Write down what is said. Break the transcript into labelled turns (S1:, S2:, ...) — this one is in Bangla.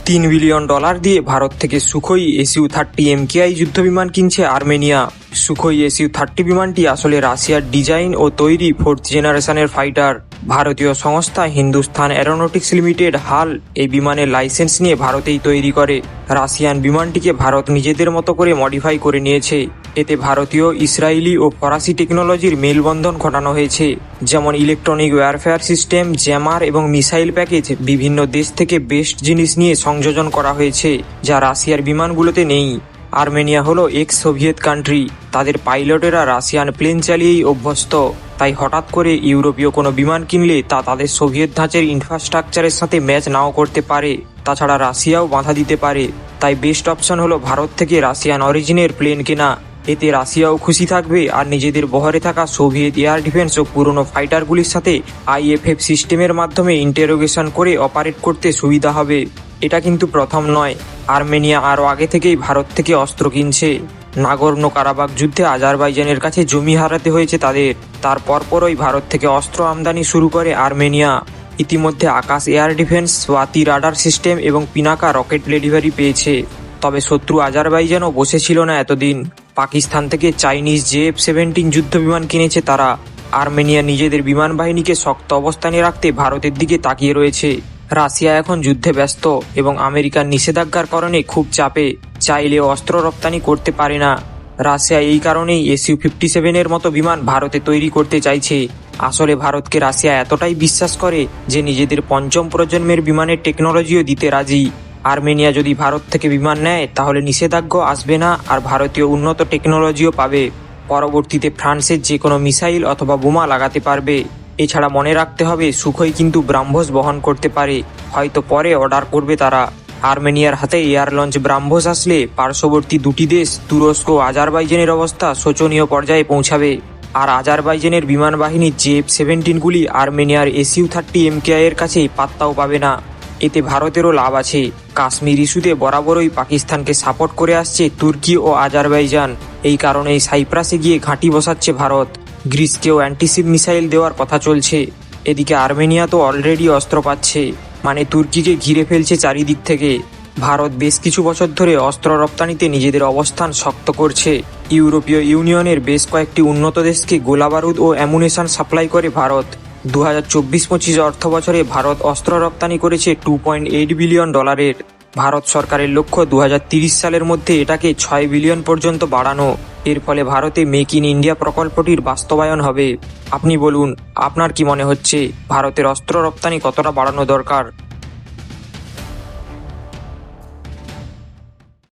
S1: $3 বিলিয়ন দিয়ে ভারত থেকে সুখোই SU-30 MKI যুদ্ধবিমান কিনছে আর্মেনিয়া। সুখোই SU-30 বিমানটি আসলে রাশিয়ার ডিজাইন ও তৈরি 4th জেনারেশনের ফাইটার। ভারতীয় সংস্থা হিন্দুস্তান অ্যারোনটিক্স লিমিটেড হাল এই বিমানের লাইসেন্স নিয়ে ভারতেই তৈরি করে। রাশিয়ান বিমানটিকে ভারত নিজেদের মতো করে মডিফাই করে নিয়েছে। এতে ভারতীয়, ইসরায়েলি ও ফরাসি টেকনোলজির মেলবন্ধন ঘটানো হয়েছে, যেমন ইলেকট্রনিক ওয়্যারফেয়ার সিস্টেম, জ্যামার এবং মিসাইল প্যাকেজ। বিভিন্ন দেশ থেকে বেস্ট জিনিস নিয়ে সংযোজন করা হয়েছে, যা রাশিয়ার বিমানগুলোতে নেই। আর্মেনিয়া হলো এক্স সোভিয়েত কান্ট্রি। তাদের পাইলটেরা রাশিয়ান প্লেন চালিয়েই অভ্যস্ত, তাই হঠাৎ করে ইউরোপীয় কোনো বিমান কিনলে তা তাদের সোভিয়েত ধাঁচের ইনফ্রাস্ট্রাকচারের সাথে ম্যাচ নাও করতে পারে। তাছাড়া রাশিয়াও বাধা দিতে পারে। তাই বেস্ট অপশন হলো ভারত থেকে রাশিয়ান অরিজিনের প্লেন কেনা। এতে রাশিয়াও খুশি থাকবে, আর নিজেদের বহরে থাকা সোভিয়েত এয়ার ডিফেন্স ও পুরনো ফাইটারগুলির সাথে IFF সিস্টেমের মাধ্যমে ইন্টারোগেশন করে অপারেট করতে সুবিধা হবে। এটা কিন্তু প্রথম নয়। আর্মেনিয়া আরও আগে থেকেই ভারত থেকে অস্ত্র কিনছে। নাগর্নো কারাবাখ যুদ্ধে আজারবাইজানের কাছে জমি হারাতে হয়েছে তাদের। তার পরপরই ভারত থেকে অস্ত্র আমদানি শুরু করে আর্মেনিয়া। ইতিমধ্যে Akash air defence, Swathi radar system এবং পিনাকা রকেট ডেলিভারি পেয়েছে। তবে শত্রু আজারবাইজানও বসেছিল না এতদিন। পাকিস্তান থেকে চাইনিজ JF-17 যুদ্ধবিমান কিনেছে তারা। আর্মেনিয়া নিজেদের বিমান বাহিনীকে শক্ত অবস্থানে রাখতে ভারতের দিকে তাকিয়ে রয়েছে। রাশিয়া এখন যুদ্ধে ব্যস্ত এবং আমেরিকার নিষেধাজ্ঞার কারণে খুব চাপে, চাইলেও অস্ত্র রপ্তানি করতে পারে না। রাশিয়া এই কারণেই SU-57 মতো বিমান ভারতে তৈরি করতে চাইছে। আসলে ভারতকে রাশিয়া এতটাই বিশ্বাস করে যে নিজেদের পঞ্চম প্রজন্মের বিমানের টেকনোলজিও দিতে রাজি। আর্মেনিয়া যদি ভারত থেকে বিমান নেয় তাহলে নিষেধাজ্ঞা আসবে না, আর ভারতীয় উন্নত টেকনোলজিও পাবে। পরবর্তীতে ফ্রান্সের যে কোনো মিসাইল অথবা বোমা লাগাতে পারবে। এছাড়া মনে রাখতে হবে, সুখোই কিন্তু ব্রাহ্মোস বহন করতে পারে। হয়তো পরে অর্ডার করবে তারা। আর্মেনিয়ার হাতে এয়ার লঞ্চ ব্রাহ্মোস আসলে পার্শ্ববর্তী দুটি দেশ তুরস্ক ও আজারবাইজানের অবস্থা শোচনীয় পর্যায়ে পৌঁছাবে। আর আজারবাইজানের বিমান বাহিনীর JF-17গুলি আর্মেনিয়ার SU-30 MKI এর কাছে পাত্তাও পাবে না। এতে ভারতেরও লাভ আছে। কাশ্মীর ইস্যুতে বরাবরই পাকিস্তানকে সাপোর্ট করে আসছে তুর্কি ও আজারবাইজান। এই কারণেই সাইপ্রাসে গিয়ে ঘাঁটি বসাচ্ছে ভারত। গ্রিসকেও অ্যান্টিশিপ মিসাইল দেওয়ার কথা চলছে। এদিকে আর্মেনিয়া তো অলরেডি অস্ত্র পাচ্ছে, মানে তুর্কিকে ঘিরে ফেলছে চারিদিক থেকে। ভারত বেশ কিছু বছর ধরে অস্ত্র রপ্তানিতে নিজেদের অবস্থান শক্ত করছে। ইউরোপীয় ইউনিয়নের বেশ কয়েকটি উন্নত দেশকে গোলাবারুদ ও অ্যামুনেশন সাপ্লাই করে ভারত। 2024-25 অর্থ বছরে ভারত অস্ত্র রপ্তানি করেছে $2.8 বিলিয়ন। ভারত সরকারের লক্ষ্য 2030 সালের মধ্যে এটাকে 6 বিলিয়ন পর্যন্ত বাড়ানো। এর ফলে ভারতে মেক ইন ইন্ডিয়া প্রকল্পটির বাস্তবায়ন হবে। আপনি বলুন, আপনার কি মনে হচ্ছে ভারতের অস্ত্র রপ্তানি কতটা বাড়ানো দরকার?